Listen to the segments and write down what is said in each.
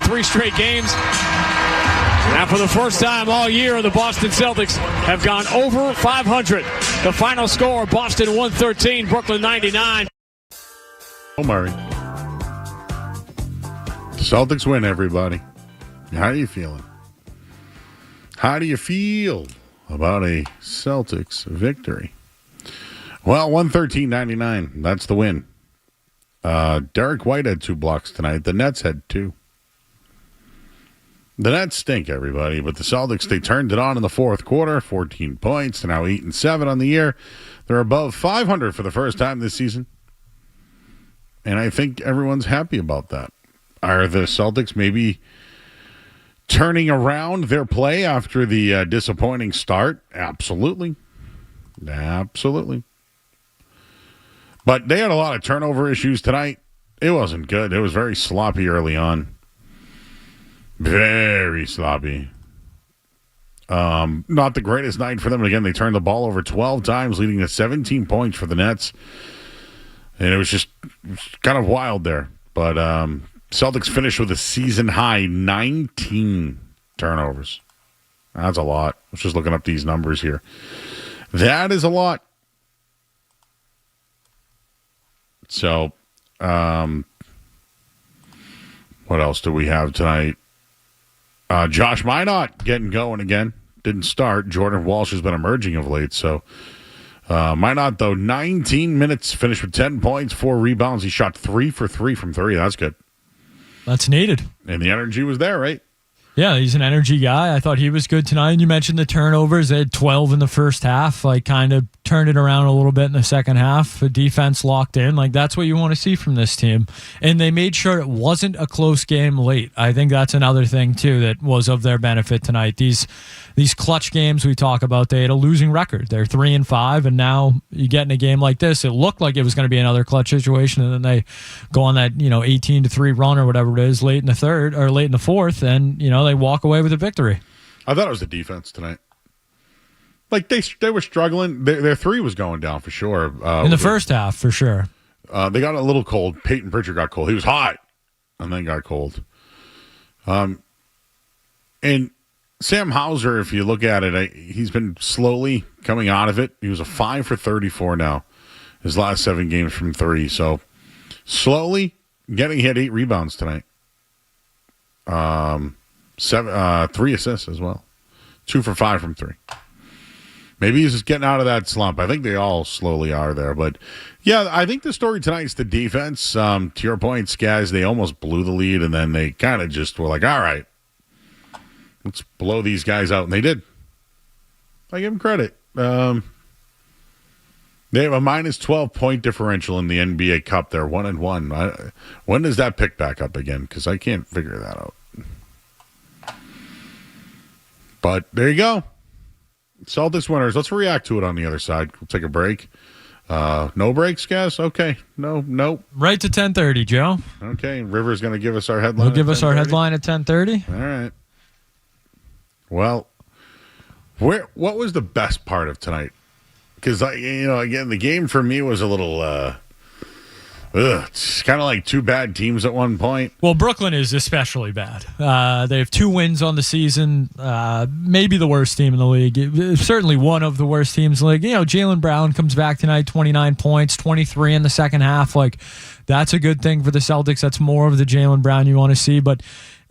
3 straight games. Now, for the first time all year, the Boston Celtics have gone over 500. The final score, Boston 113, Brooklyn 99. Oh, Murray. Celtics win, everybody. How are you feeling? How do you feel about a Celtics victory? Well, 113-99. That's the win. Derek White had 2 blocks tonight. The Nets had 2. The Nets stink, everybody, but the Celtics, they turned it on in the fourth quarter, 14 points. They're now 8-7 on the year. They're above 500 for the first time this season. And I think everyone's happy about that. Are the Celtics maybe turning around their play after the disappointing start? Absolutely. Absolutely. But they had a lot of turnover issues tonight. It wasn't good. It was very sloppy early on. Very sloppy. Not the greatest night for them. Again, they turned the ball over 12 times, leading to 17 points for the Nets. And it was just kind of wild there. But Celtics finished with a season-high 19 turnovers. That's a lot. I was just looking up these numbers here. That is a lot. So, what else do we have tonight? Josh Minot getting going again. Didn't start. Jordan Walsh has been emerging of late. So, Minot, though, 19 minutes, finished with 10 points, 4 rebounds. He shot 3 for 3 from 3. That's good. That's needed. And the energy was there, right? Yeah, he's an energy guy. I thought he was good tonight. And you mentioned the turnovers. They had 12 in the first half. Like, kind of turned it around a little bit in the second half. The defense locked in. Like, that's what you want to see from this team. And they made sure it wasn't a close game late. I think that's another thing, too, that was of their benefit tonight. These clutch games we talk about, they had a losing record. They're 3-5, and now you get in a game like this. It looked like it was going to be another clutch situation, and then they go on that 18-3 run or whatever it is late in the third or late in the fourth, and they walk away with a victory. I thought it was the defense tonight. Like, they were struggling. Their 3 was going down for sure. In the first half, for sure. They got a little cold. Peyton Pritchard got cold. He was hot and then got cold. And Sam Hauser, if you look at it, he's been slowly coming out of it. He was a 5 for 34 now, his last 7 games from 3. So slowly he had 8 rebounds tonight. 3 assists as well. 2 for 5 from 3. Maybe he's just getting out of that slump. I think they all slowly are there. But, yeah, I think the story tonight is the defense. To your point, Skaz, they almost blew the lead, and then they kind of just were like, all right, let's blow these guys out. And they did. I give them credit. They have a minus 12-point differential in the NBA Cup. They're 1-1. When does that pick back up again? Because I can't figure that out. But there you go. Celtics winners. Let's react to it on the other side. We'll take a break. No breaks, guys? Okay. No. Right to 10:30, Joe. Okay. River's going to give us our headline. He'll give us our headline at 10:30. All right. Well, what was the best part of tonight? Because, again, the game for me was a little it's kind of like 2 bad teams at one point. Well, Brooklyn is especially bad. They have 2 wins on the season. Maybe the worst team in the league. Certainly one of the worst teams in the league. Jaylen Brown comes back tonight, 29 points, 23 in the second half. Like, that's a good thing for the Celtics. That's more of the Jaylen Brown you want to see. But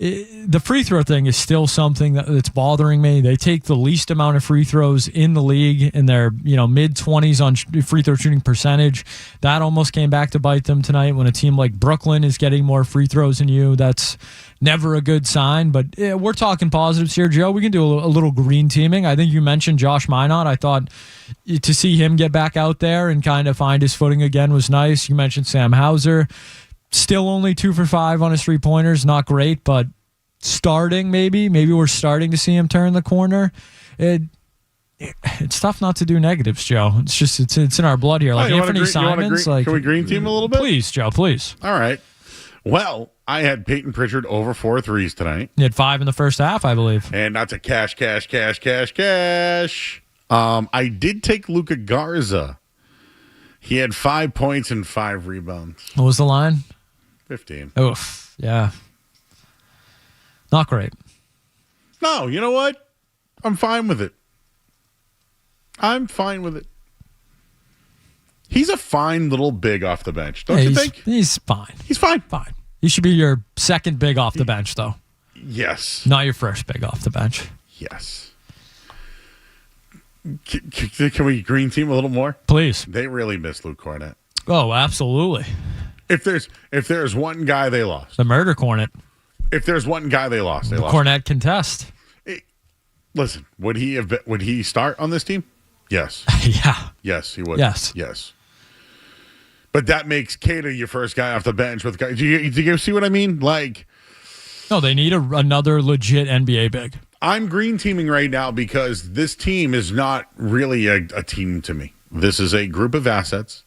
the free throw thing is still something that's bothering me. They take the least amount of free throws in the league, in their mid-20s on free throw shooting percentage. That almost came back to bite them tonight. When a team like Brooklyn is getting more free throws than you, that's never a good sign. But we're talking positives here, Joe. We can do a little green teaming. I think you mentioned Josh Minot. I thought to see him get back out there and kind of find his footing again was nice. You mentioned Sam Hauser. Still only 2 for 5 on his 3-pointers. Not great, but starting maybe we're starting to see him turn the corner. It's tough not to do negatives, Joe. It's just it's in our blood here. Like Anthony Simons. Can we green team a little bit? Please, Joe, please. All right. Well, I had Peyton Pritchard over 4 threes tonight. He had 5 in the first half, I believe. And that's a cash. I did take Luka Garza. He had 5 points and 5 rebounds. What was the line? 15. Oof, yeah. Not great. No, you know what? I'm fine with it. He's a fine little big off the bench, don't you think? He's fine. He's fine. Fine. He should be your second big off the bench, though. Yes. Not your first big off the bench. Yes. Can we green team a little more? Please. They really miss Luke Cornett. Oh, absolutely. If there's one guy they lost. The murder cornet. If there's one guy they lost, The Cornett contest. Listen, would he start on this team? Yes. Yeah. Yes, he would. Yes. But that makes Keita your first guy off the bench with guys. Do you see what I mean? Like, no, they need another legit NBA big. I'm green teaming right now because this team is not really a team to me. This is a group of assets.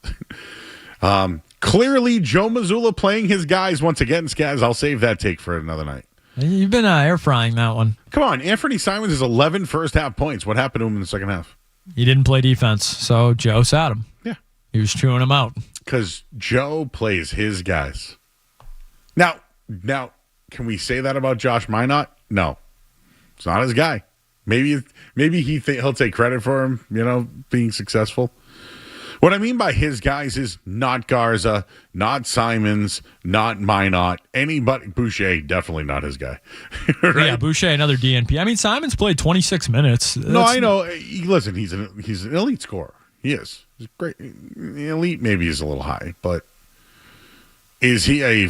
Clearly, Joe Mazzulla playing his guys once again. Skaz, I'll save that take for another night. You've been air frying that one. Come on, Anthony Simons is 11 first half points. What happened to him in the second half? He didn't play defense, so Joe sat him. Yeah. He was chewing him out. Because Joe plays his guys. Now, can we say that about Josh Minot? No. It's not his guy. Maybe he'll take credit for him, being successful. What I mean by his guys is not Garza, not Simons, not Minot, anybody. Boucher, definitely not his guy. Right? Yeah, Boucher, another DNP. I mean, Simons played 26 minutes. No, I know. Listen, he's an elite scorer. He is. He's great. Elite maybe is a little high, but is he a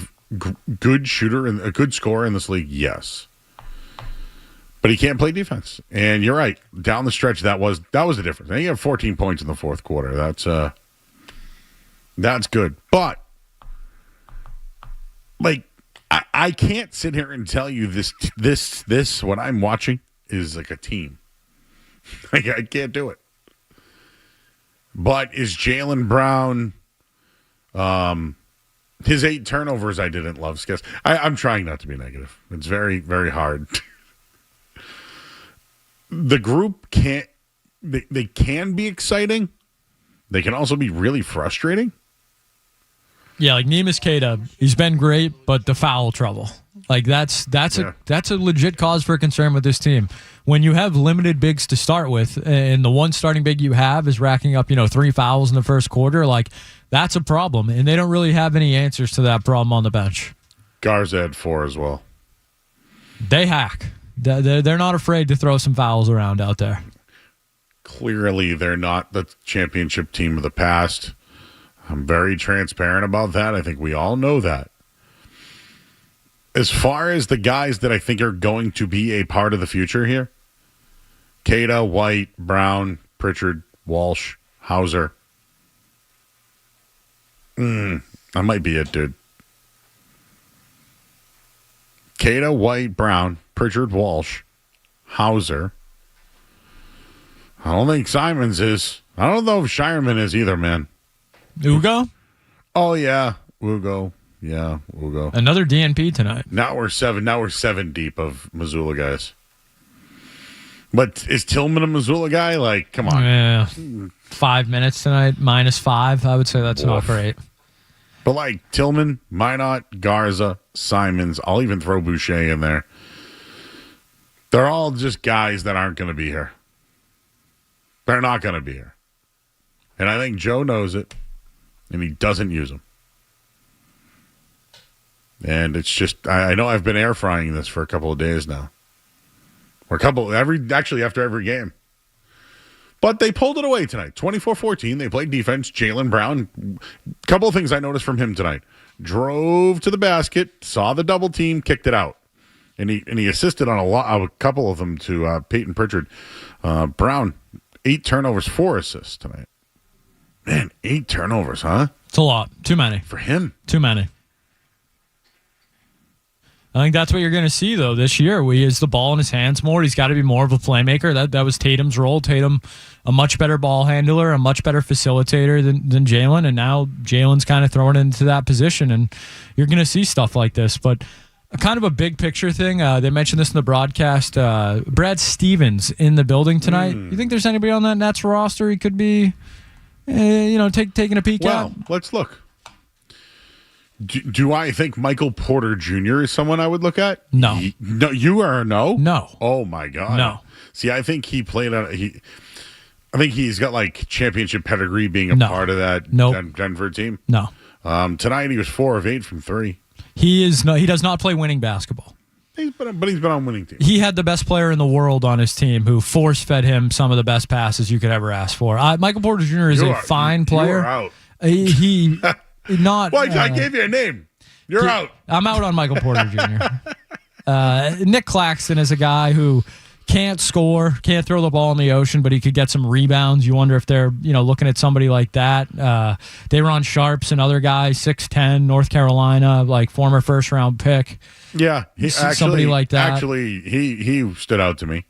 good shooter and a good scorer in this league? Yes. But he can't play defense. And you're right. Down the stretch, that was the difference. And he had 14 points in the fourth quarter. That's good. But like I can't sit here and tell you this what I'm watching is like a team. Like I can't do it. But is Jaylen Brown his 8 turnovers I didn't love, Skess. I'm trying not to be negative. It's very, very hard. The group they can be exciting. They can also be really frustrating. Yeah, like Neemias Queta, he's been great, but the foul trouble. Like that's a legit cause for concern with this team. When you have limited bigs to start with, and the one starting big you have is racking up, 3 fouls in the first quarter, like that's a problem. And they don't really have any answers to that problem on the bench. Garza had 4 as well. They hack. They're not afraid to throw some fouls around out there. Clearly, they're not the championship team of the past. I'm very transparent about that. I think we all know that. As far as the guys that I think are going to be a part of the future here, Queta, White, Brown, Pritchard, Walsh, Hauser. That might be it, dude. Queta, White, Brown, Pritchard, Walsh, Hauser. I don't think Simons is. I don't know if Shireman is either, man. Ugo? Oh, yeah. Ugo. Yeah, Ugo. Another DNP tonight. Now we're 7 deep of Missoula guys. But is Tillman a Missoula guy? Like, come on. Yeah. 5 minutes tonight, -5. I would say that's not great. But like Tillman, Minot, Garza, Simons, I'll even throw Boucher in there. They're all just guys that aren't going to be here. They're not going to be here. And I think Joe knows it, and he doesn't use them. And it's just, I know I've been air frying this for a couple of days now. Or after every game. But they pulled it away tonight. 24-14. They played defense. Jaylen Brown, a couple of things I noticed from him tonight. Drove to the basket, saw the double team, kicked it out. And he assisted on a couple of them to Peyton Pritchard. Brown, 8 turnovers, 4 assists tonight. Man, 8 turnovers, huh? It's a lot. Too many. For him. Too many. I think that's what you're going to see, though, this year. He has the ball in his hands more. He's got to be more of a playmaker. That was Tatum's role. Tatum, a much better ball handler, a much better facilitator than Jaylen, and now Jaylen's kind of thrown into that position, and you're going to see stuff like this. But kind of a big picture thing, they mentioned this in the broadcast, Brad Stevens in the building tonight. You think there's anybody on that Nets roster he could be, taking a peek at? Well, let's look. Do I think Michael Porter Jr. is someone I would look at? No. No, you are a no? No. Oh, my God. No. See, I think he played on I think he's got like championship pedigree being a part of that Denver team. No. Tonight he was 4 of 8 from 3. He does not play winning basketball. He's been on winning teams. He had the best player in the world on his team who force-fed him some of the best passes you could ever ask for. Michael Porter Jr. is a fine player. You're out. He not. Well, I gave you a name. You're out. I'm out on Michael Porter Jr. Nick Claxton is a guy who can't score, can't throw the ball in the ocean, but he could get some rebounds. You wonder if they're looking at somebody like that. Day'Ron Sharp's another guy, 6'10", North Carolina, like former first-round pick. Yeah, somebody like that. Actually, he stood out to me.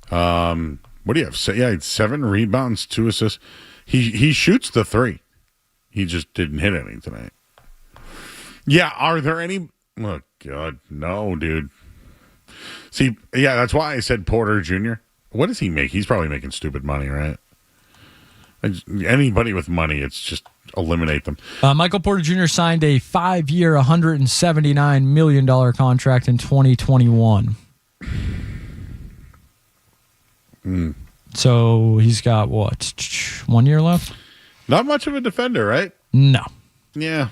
What do you have? Yeah, he had 7 rebounds, 2 assists. He shoots the 3. He just didn't hit any tonight. Yeah, are there any? Oh, God, no, dude. See, yeah, that's why I said Porter Jr. What does he make? He's probably making stupid money, right? Anybody with money, it's just eliminate them. Michael Porter Jr. signed a 5-year, $179 million contract in 2021. So he's got, 1 year left? Not much of a defender, right? No. Yeah.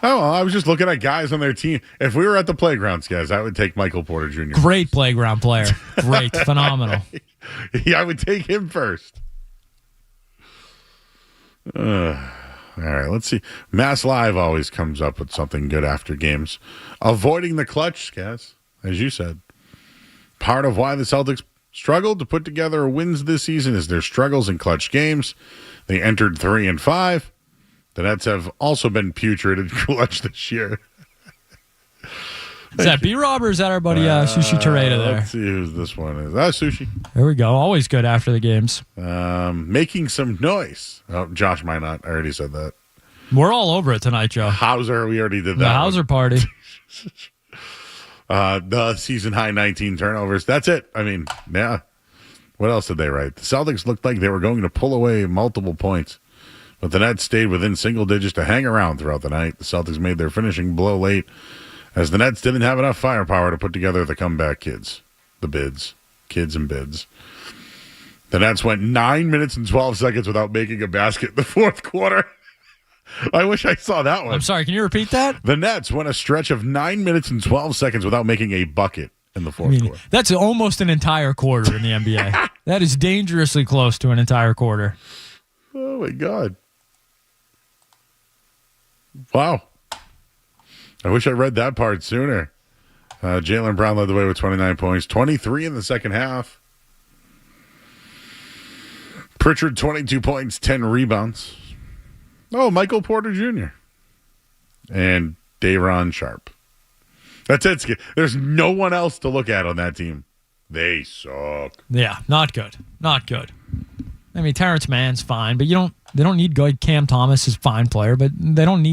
Oh, I was just looking at guys on their team. If we were at the playgrounds, guys, I would take Michael Porter Jr. Great playground player. Great. Phenomenal. Yeah, I would take him first. All right, let's see. Mass Live always comes up with something good after games. Avoiding the clutch, guys, as you said. Part of why the Celtics struggled to put together wins this season is their struggles in clutch games. They entered 3-5. The Nets have also been putrid in clutch this year. Is that B-Rob or is that our buddy Sushi Toreda there? Let's see who this one is. Sushi. There we go. Always good after the games. Making some noise. Oh, Josh Minot. I already said that. We're all over it tonight, Joe. Hauser, we already did that. The Hauser party. The season high 19 turnovers. That's it. I mean, yeah. What else did they write? The Celtics looked like they were going to pull away multiple points, but the Nets stayed within single digits to hang around throughout the night. The Celtics made their finishing blow late, as the Nets didn't have enough firepower to put together the comeback kids and bids. The Nets went 9 minutes and 12 seconds without making a basket in the fourth quarter. I wish I saw that one. I'm sorry, can you repeat that? The Nets went a stretch of 9 minutes and 12 seconds without making a bucket in the fourth quarter. That's almost an entire quarter in the NBA. That is dangerously close to an entire quarter. Oh, my God. Wow. I wish I read that part sooner. Jaylen Brown led the way with 29 points, 23 in the second half. Pritchard, 22 points, 10 rebounds. Oh, Michael Porter Jr. And Day'Ron Sharp. That's it. There's no one else to look at on that team. They suck. Yeah, not good. Not good. I mean, Terrence Mann's fine, but they don't need good. Cam Thomas is a fine player, but they don't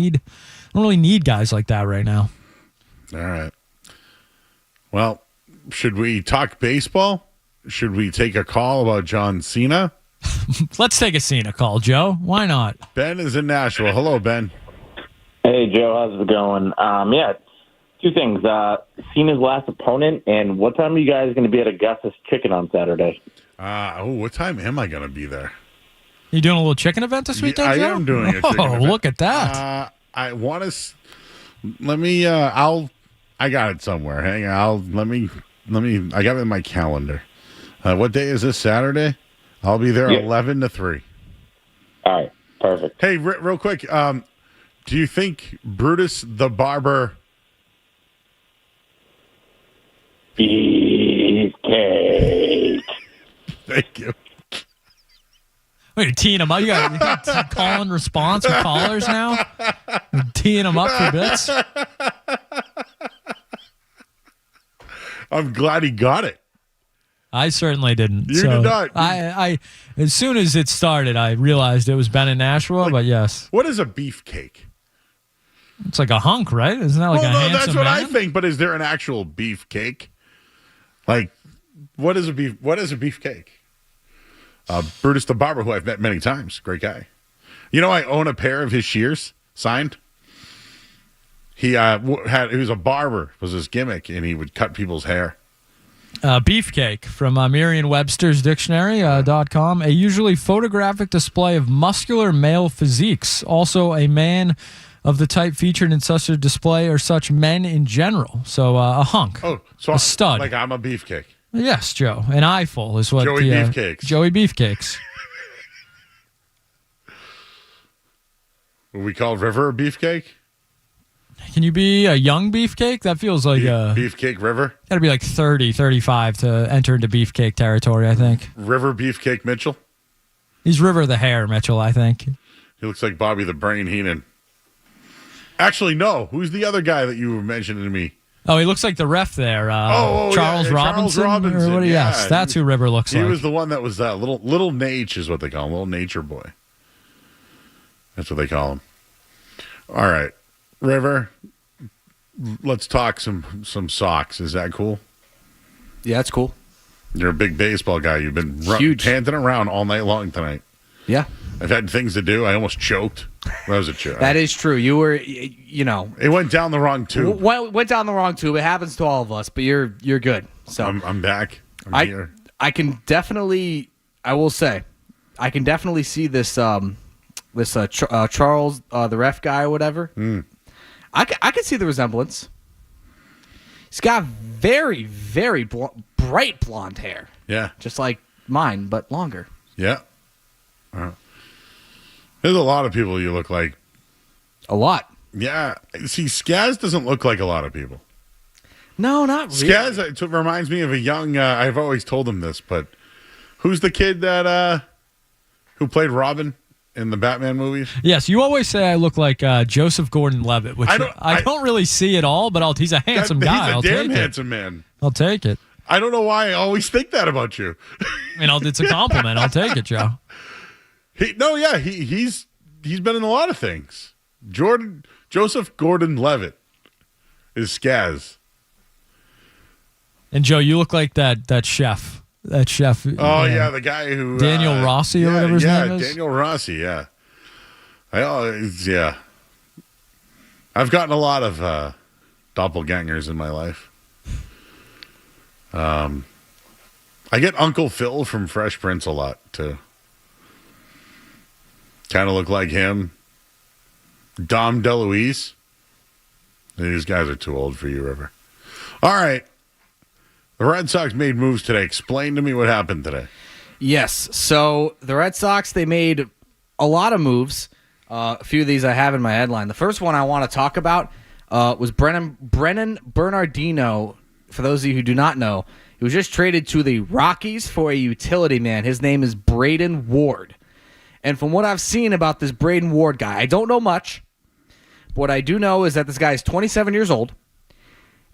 really need guys like that right now. All right. Well, should we talk baseball? Should we take a call about John Cena? Let's take a Cena call, Joe. Why not? Ben is in Nashville. Hello, Ben. Hey, Joe. How's it going? Yeah, 2 things. Cena's last opponent, and what time are you guys going to be at Augusta's Chicken on Saturday? What time am I going to be there? You doing a little chicken event this week, Joe? I am doing a chicken event. Oh, look at that. I want to. Let me. I got it somewhere. Hang on. Let me. I got it in my calendar. What day is this? Saturday. I'll be there 11 to 3. All right. Perfect. Hey, real quick. Do you think Brutus the Barber? Beefcake. Thank you. Wait, teeing them up. You got call and response with callers now? You're teeing them up for bits? I'm glad he got it. I certainly didn't. You did not. I as soon as it started, I realized it was Ben in Nashville, but yes. What is a beefcake? It's like a hunk, right? Isn't that like a handsome that's what man? I think, but is there an actual beefcake? Like, what is a beefcake? Brutus the Barber, who I've met many times, great guy. You know, I own a pair of his shears. signed. He he was a barber, was his gimmick, and he would cut people's hair. Beefcake from Merriam-Webster's Dictionary.com. A usually photographic display of muscular male physiques. Also a man of the type featured in such a display or such men in general. So a hunk. Oh, so a stud. Like I'm a beefcake. Yes, Joe. An eyeful is what Joey Beefcakes. Joey Beefcakes. What we call River a beefcake? Can you be a young beefcake? That feels like Beefcake River? Got to be like 30, 35 to enter into beefcake territory, I think. River Beefcake Mitchell? He's River the Hair Mitchell, I think. He looks like Bobby the Brain Heenan. Actually, no. Who's the other guy that you were mentioning to me? Oh, he looks like the ref there. Charles Robinson. Charles Robinson. Or what, yes, that's who River looks like. He was the one that was little Nate is what they call him. Little nature boy. That's what they call him. All right. River, let's talk some socks. Is that cool? Yeah, that's cool. You're a big baseball guy. You've been panting around all night long tonight. Yeah. I've had things to do. I almost choked. That was a joke. That is true. You were, It went down the wrong tube. Went down the wrong tube. It happens to all of us, but you're good. So I'm back. I'm here. I can definitely, I will say, I can definitely see this Charles, the ref guy or whatever. I can see the resemblance. He's got very, very bright blonde hair. Yeah. Just like mine, but longer. Yeah. There's a lot of people you look like. A lot. Yeah. See, Skaz doesn't look like a lot of people. No, not really. Skaz it reminds me of a young, I've always told him this, but who's the kid that who played Robin in the Batman movies? Yes, you always say I look like Joseph Gordon-Levitt, which I don't really see at all, but he's a handsome guy. He's a damn handsome man. I'll take it. I don't know why I always think that about you. It's a compliment. I'll take it, Joe. He's been in a lot of things. Joseph Gordon-Levitt is Skaz. And Joe, you look like that chef. That chef. Oh, yeah, the guy who... Daniel Rossi or whatever his name is? Yeah, Daniel Rossi, yeah. Yeah. I've gotten a lot of doppelgangers in my life. I get Uncle Phil from Fresh Prince a lot, too. Kind of look like him. Dom DeLuise. These guys are too old for you, River. All right. The Red Sox made moves today. Explain to me what happened today. Yes. So the Red Sox, they made a lot of moves. A few of these I have in my headline. The first one I want to talk about was Brennan Bernardino. For those of you who do not know, he was just traded to the Rockies for a utility man. His name is Braden Ward. And from what I've seen about this Braden Ward guy, I don't know much. What I do know is that this guy is 27 years old,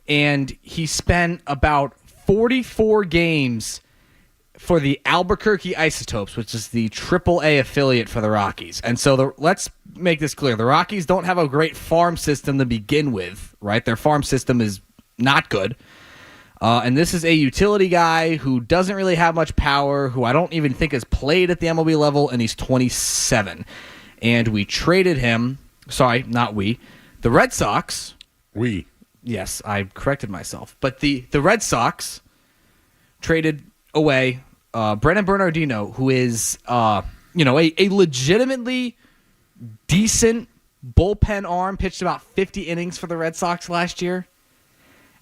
and he spent about 44 games for the Albuquerque Isotopes, which is the AAA affiliate for the Rockies. And so let's make this clear. The Rockies don't have a great farm system to begin with, right? Their farm system is not good. And this is a utility guy who doesn't really have much power, who I don't even think has played at the MLB level, and he's 27. And we traded him. Sorry, not we. The Red Sox. We. Yes, I corrected myself. But the Red Sox traded away Brennan Bernardino, who is a legitimately decent bullpen arm, pitched about 50 innings for the Red Sox last year.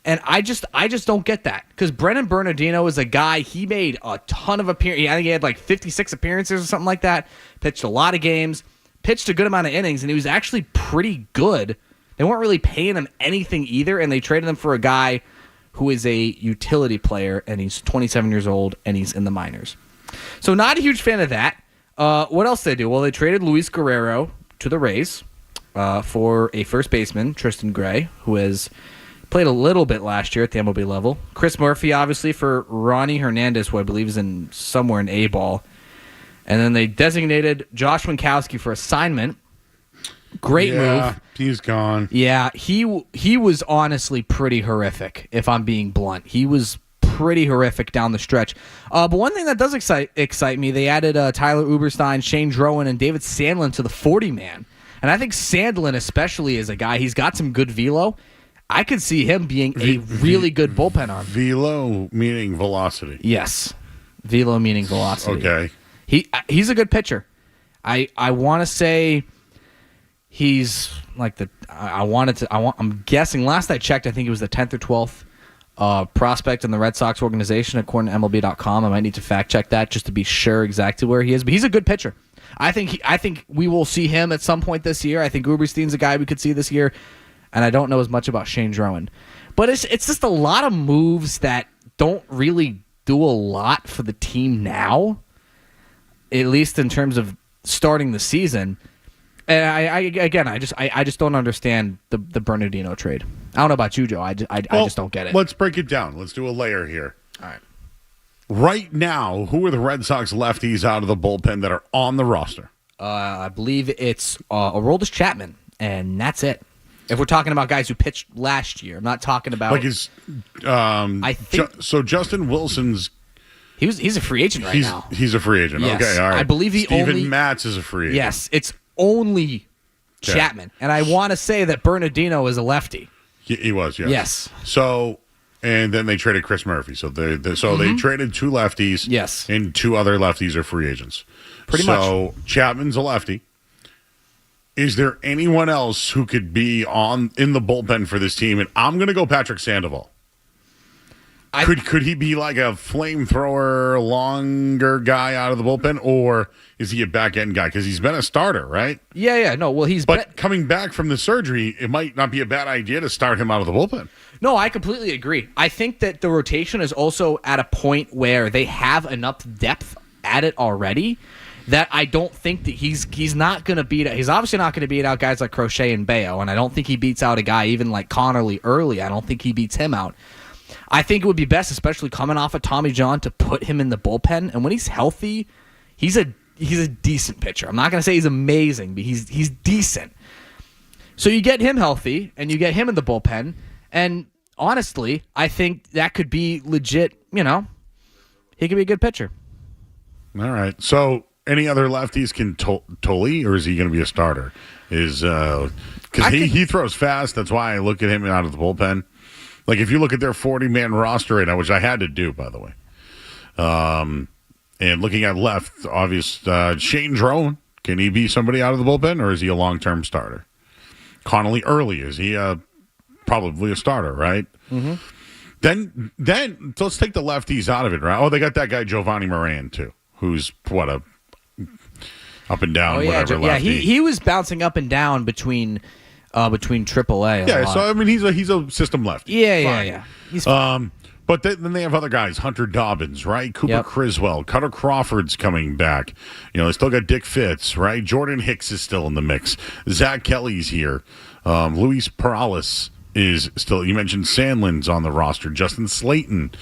And I just don't get that, because Brennan Bernardino is a guy, he made a ton of appearances. I think he had like 56 appearances or something like that, pitched a lot of games, pitched a good amount of innings, and he was actually pretty good. They weren't really paying him anything either, and they traded him for a guy who is a utility player, and he's 27 years old, and he's in the minors. So not a huge fan of that. What else did they do? Well, they traded Luis Guerrero to the Rays for a first baseman, Tristan Gray, who has played a little bit last year at the MLB level. Chris Murphy, obviously, for Ronnie Hernandez, who I believe is somewhere in A-ball. And then they designated Josh Winkowski for assignment. Great move. He's gone. Yeah, he was honestly pretty horrific, if I'm being blunt. He was pretty horrific down the stretch. But one thing that does excite me, they added Tyler Uberstein, Shane Drowan, and David Sandlin to the 40-man. And I think Sandlin especially is a guy, he's got some good velo. I could see him being a really good bullpen arm. Velo meaning velocity. Yes. Velo meaning velocity. Okay. He's a good pitcher. I want to say he's like I'm guessing last I checked, I think he was the 10th or 12th prospect in the Red Sox organization according to MLB.com. I might need to fact check that just to be sure exactly where he is, but he's a good pitcher. I think we will see him at some point this year. I think Uberstein's a guy we could see this year, and I don't know as much about Shane Drowan. But it's just a lot of moves that don't really do a lot for the team now, at least in terms of starting the season. And I just don't understand the Bernardino trade. I don't know about you, Joe. I just don't get it. Let's break it down. Let's do a layer here. All right. Right now, who are the Red Sox lefties out of the bullpen that are on the roster? I believe it's Aroldis Chapman, and that's it. If we're talking about guys who pitched last year, I'm not talking about I think so. Justin Wilson's he's a free agent now. He's a free agent. Yes. Okay, all right. I believe Steven Matz is a free agent. Yes, it's only Chapman, and I want to say that Bernardino is a lefty. He was, yes. Yes. So, and then they traded Chris Murphy. So they traded two lefties. Yes. And two other lefties are free agents. Pretty much. So Chapman's a lefty. Is there anyone else who could be in the bullpen for this team? And I'm going to go Patrick Sandoval. Could he be like a flamethrower, longer guy out of the bullpen, or is he a back end guy? Because he's been a starter, right? Yeah. No, well, coming back from the surgery, it might not be a bad idea to start him out of the bullpen. No, I completely agree. I think that the rotation is also at a point where they have enough depth at it already that I don't think that he's not going to beat out. He's obviously not going to beat out guys like Crochet and Bayo, and I don't think he beats out a guy even like Connerly early. I don't think he beats him out. I think it would be best, especially coming off of Tommy John, to put him in the bullpen. And when he's healthy, he's a decent pitcher. I'm not going to say he's amazing, but he's decent. So you get him healthy, and you get him in the bullpen. And honestly, I think that could be legit. He could be a good pitcher. All right. So any other lefties can Tully, or is he going to be a starter? Because he throws fast. That's why I look at him out of the bullpen. Like, if you look at their 40-man roster right now, which I had to do, by the way, and looking at left, obvious Shane Drowan, can he be somebody out of the bullpen, or is he a long-term starter? Connolly Early, is he probably a starter, right? Mm-hmm. Then let's take the lefties out of it, right? Oh, they got that guy Giovanni Moran, too, who's, up and down, whatever lefty. He was bouncing up and down between AAA. Yeah, so I mean he's a system lefty. Yeah. He's fine. But then they have other guys, Hunter Dobbins, right? Cooper Criswell, Cutter Crawford's coming back. They still got Dick Fitz, right? Jordan Hicks is still in the mix. Zach Kelly's here. Luis Perales is still. You mentioned Sandlin's on the roster. Justin Slayton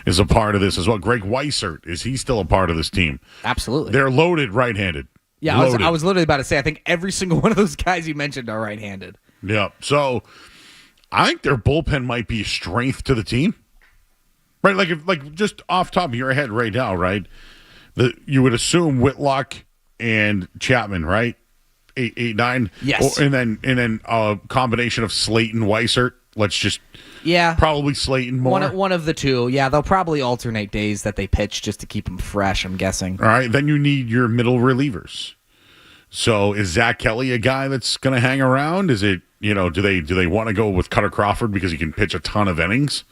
is a part of this as well. Greg Weissert, is he still a part of this team? Absolutely. They're loaded right-handed. Yeah, I was literally about to say, I think every single one of those guys you mentioned are right-handed. Yeah, so I think their bullpen might be a strength to the team. Right, like just off top of your head right now, right? You would assume Whitlock and Chapman, right? 8, 9. Yes. And then a combination of Slayton, Weissert. Let's just probably Slayton more. One of the two. Yeah, they'll probably alternate days that they pitch just to keep them fresh, I'm guessing. All right, then you need your middle relievers. So is Zach Kelly a guy that's going to hang around? Is it, do they want to go with Cutter Crawford because he can pitch a ton of innings?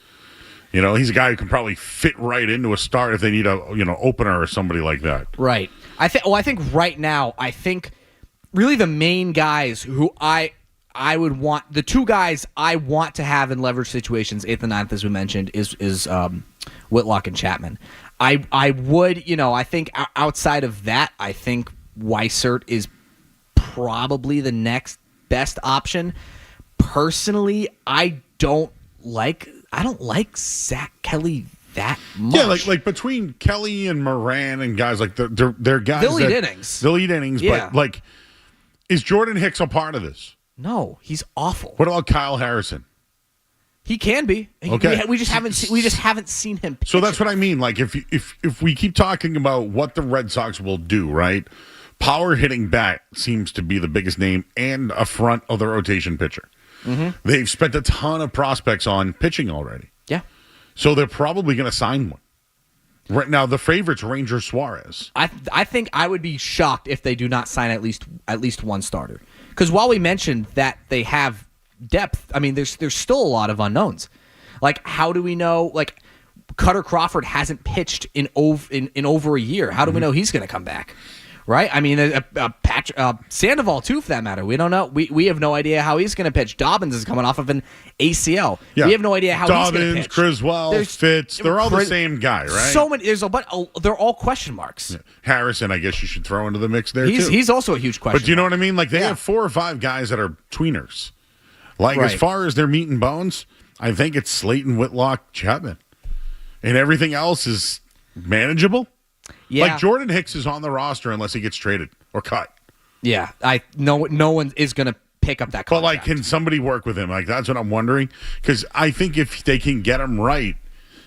He's a guy who can probably fit right into a start if they need a opener or somebody like that. Right. I think right now, really the main guys who I would want, the two guys I want to have in leverage situations, 8th and 9th, as we mentioned, is Whitlock and Chapman. I would, I think outside of that, I think Weissert is probably the next best option. Personally, I don't like Zach Kelly that much. Yeah, like between Kelly and Moran and guys like they're guys they'll eat innings. They'll eat innings, yeah. But is Jordan Hicks a part of this? No, he's awful. What about Kyle Harrison? He can be. Okay. We just haven't seen him pitch. So that's what I mean. Like if we keep talking about what the Red Sox will do, right? Power hitting bat seems to be the biggest name and a front of the rotation pitcher. Mm-hmm. They've spent a ton of prospects on pitching already. Yeah. So they're probably going to sign one. Right now, the favorite's Ranger Suarez. I think I would be shocked if they do not sign at least one starter. Because while we mentioned that they have depth, I mean, there's still a lot of unknowns. Like, how do we know? Like, Cutter Crawford hasn't pitched in over a year. How do we know he's going to come back? Right? I mean, Sandoval, too, for that matter. We don't know. We have no idea how he's going to pitch. Dobbins is coming off of an ACL. Yeah. We have no idea how he's going to pitch. Criswell, Fitz, they're all the same guy, right? So many. They're all question marks. Yeah. Harrison, I guess you should throw into the mix there, too. He's also a huge question But do you know mark. what I mean? Like, they have 4 or 5 guys that are tweeners. Like, as far as their meat and bones, I think it's Slayton, Whitlock, Chapman. And everything else is manageable. Yeah. Like, Jordan Hicks is on the roster unless he gets traded or cut. Yeah, no one is going to pick up that contract. But, like, can somebody work with him? Like, that's what I'm wondering. Because I think if they can get him right,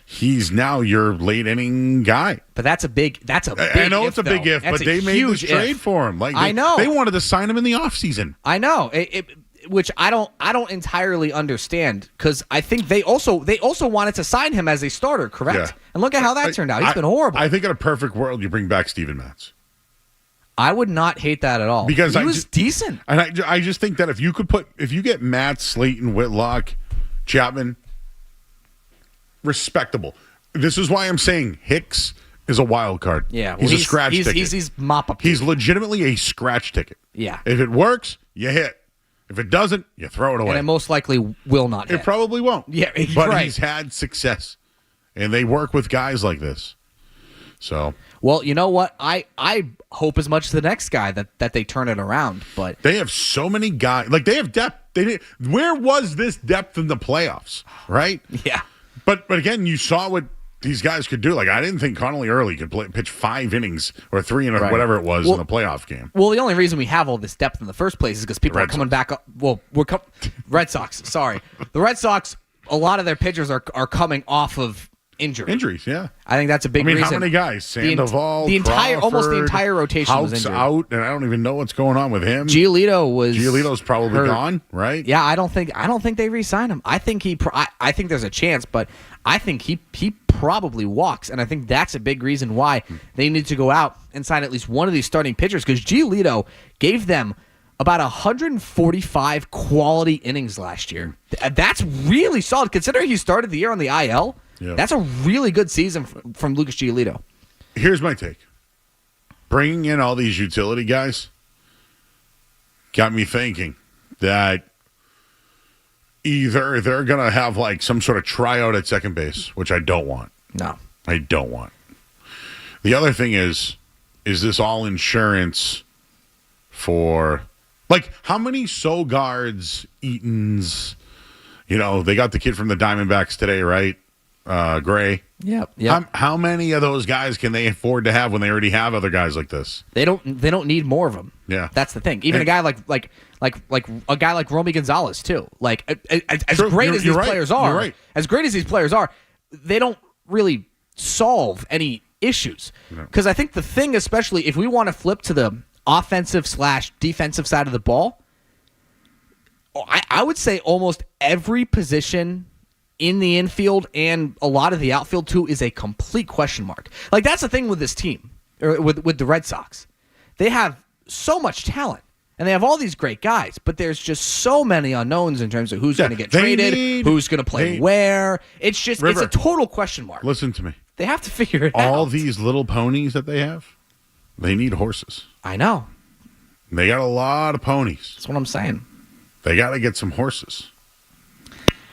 he's now your late inning guy. But that's a big I know it's a big if, but they made this trade for him. Like, I know. They wanted to sign him in the offseason. I know. Which I don't entirely understand, because I think they also wanted to sign him as a starter, correct? Yeah. And look at how that turned out. He's been horrible. I think in a perfect world, you bring back Steven Matz. I would not hate that at all. Because he was decent. And I just think that if you get Matt, Slayton, Whitlock, Chapman, respectable. This is why I'm saying Hicks is a wild card. Yeah, he's a scratch ticket. He's mop up. He's legitimately a scratch ticket. Yeah. If it works, you hit. If it doesn't, you throw it away. And it most likely will not hit. It probably won't. Yeah, but right. he's had success, and they work with guys like this. So, well, you know what? I hope as much as the next guy that they turn it around. But they have so many guys. Like, they have depth. Where was this depth in the playoffs? Right? Yeah. But again, you saw what these guys could do. Like, I didn't think Connolly Early could pitch 5 innings or 3 or whatever it was in the playoff game. Well, the only reason we have all this depth in the first place is because people are coming back up. Well, Red Sox. Sorry, the Red Sox. A lot of their pitchers are coming off of injuries. Yeah, I think that's a big reason. How many guys? Sandoval, almost the entire rotation was injured. Out, and I don't even know what's going on with him. Giolito's probably gone, right? Yeah, I don't think they re-sign him. I think I think there's a chance, but I think he probably walks, and I think that's a big reason why they need to go out and sign at least one of these starting pitchers, because Giolito gave them about 145 quality innings last year. That's really solid, considering he started the year on the IL. Yep. That's a really good season from Lucas Giolito. Here's my take. Bringing in all these utility guys got me thinking that either they're going to have like some sort of tryout at second base, which I don't want. No. I don't want. The other thing is this all insurance for, like, how many Sogards, Eatons, they got the kid from the Diamondbacks today, right? Gray. Yep. How many of those guys can they afford to have when they already have other guys like this? They don't need more of them. Yeah, that's the thing. Even a guy like a guy like Romy Gonzalez too. Like as great as these players are, as great as these players are, they don't really solve any issues. Because I think the thing, especially if we want to flip to the offensive/defensive side of the ball, I would say almost every position in the infield and a lot of the outfield too is a complete question mark. Like, that's the thing with this team, or with the Red Sox. They have so much talent and they have all these great guys, but there's just so many unknowns in terms of who's going to get traded, who's going to play where. It's just it's a total question mark. Listen to me. They have to figure it out. All these little ponies that they have, they need horses. I know. They got a lot of ponies. That's what I'm saying. They got to get some horses.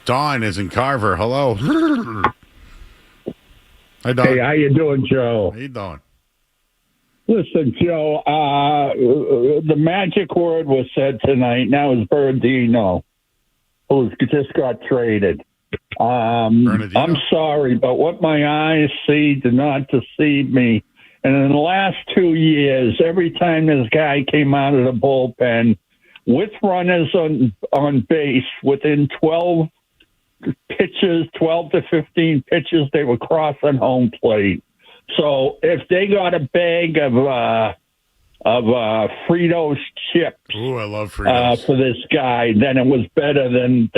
Dawn is in Carver. Hello. Hi, Dawn. Hey, how you doing, Joe? How you doing? Listen, Joe, the magic word was said tonight. Now it's Bernardino, who just got traded. I'm sorry, but what my eyes see do not deceive me. And in the last 2 years, every time this guy came out of the bullpen with runners on base within 12 pitches, 12 to 15 pitches, they were crossing home plate. So if they got a bag of Fritos chips. Ooh, I love Fritos. For this guy, then it was better than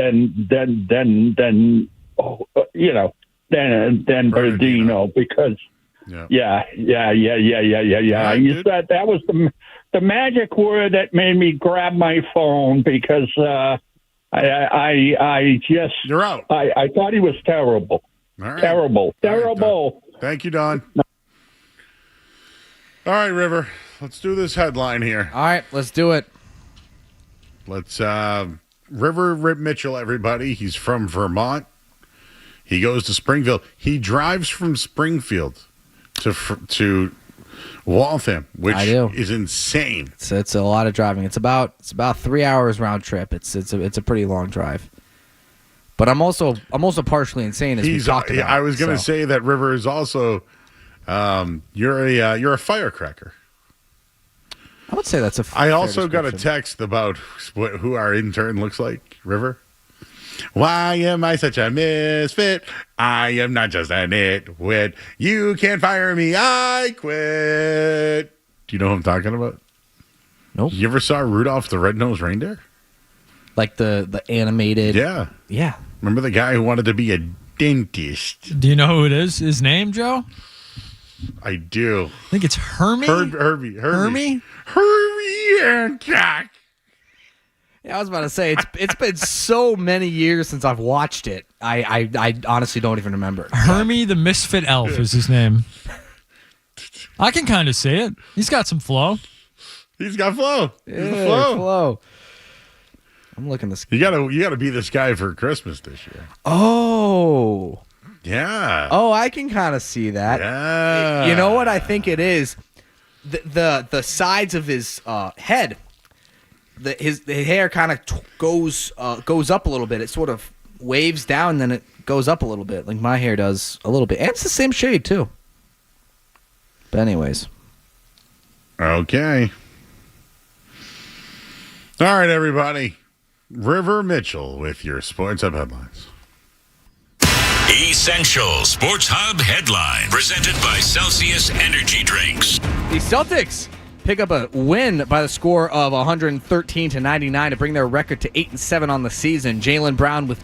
Bernardino because yeah. You said that was the magic word that made me grab my phone because I just you're out. I thought he was terrible. All right. Terrible. All right, Thank you, Don. All right, River. Let's do this headline here. All right, let's do it. Let's River Rip Mitchell, everybody. He's from Vermont. He goes to Springfield. He drives from Springfield to Waltham, which is insane. It's a lot of driving. It's about 3 hours round trip. It's a pretty long drive. But I'm also partially insane as we talked about. I was going to say that River is also you're a firecracker. I would say that's a. I also got a text about who our intern looks like. River. Why am I such a misfit? I am not just a nitwit. You can't fire me. I quit. Do you know who I'm talking about? Nope. You ever saw Rudolph the Red-Nosed Reindeer? Like the animated. Yeah. Yeah. Remember the guy who wanted to be a dentist? Do you know who it is? His name, Joe? I do. I think it's Hermie. Hermie Hancock. Yeah, I was about to say it's been so many years since I've watched it. I honestly don't even remember. Hermie the Misfit Elf is his name. I can kind of see it. He's got some flow. He's got flow. Yeah, flow. I'm looking this. You gotta be this guy for Christmas this year. Oh. Yeah. Oh, I can kind of see that. Yeah. You know what I think it is? The sides of his head. The hair kind of goes up a little bit. It sort of waves down, then it goes up a little bit, like my hair does a little bit. And it's the same shade too. But anyways. Okay. All right, everybody. River Mitchell with your Sports Hub headlines. Essential Sports Hub headline presented by Celsius Energy Drinks. The Celtics pick up a win by the score of 113-99 to bring their record to 8-7 on the season. Jaylen Brown with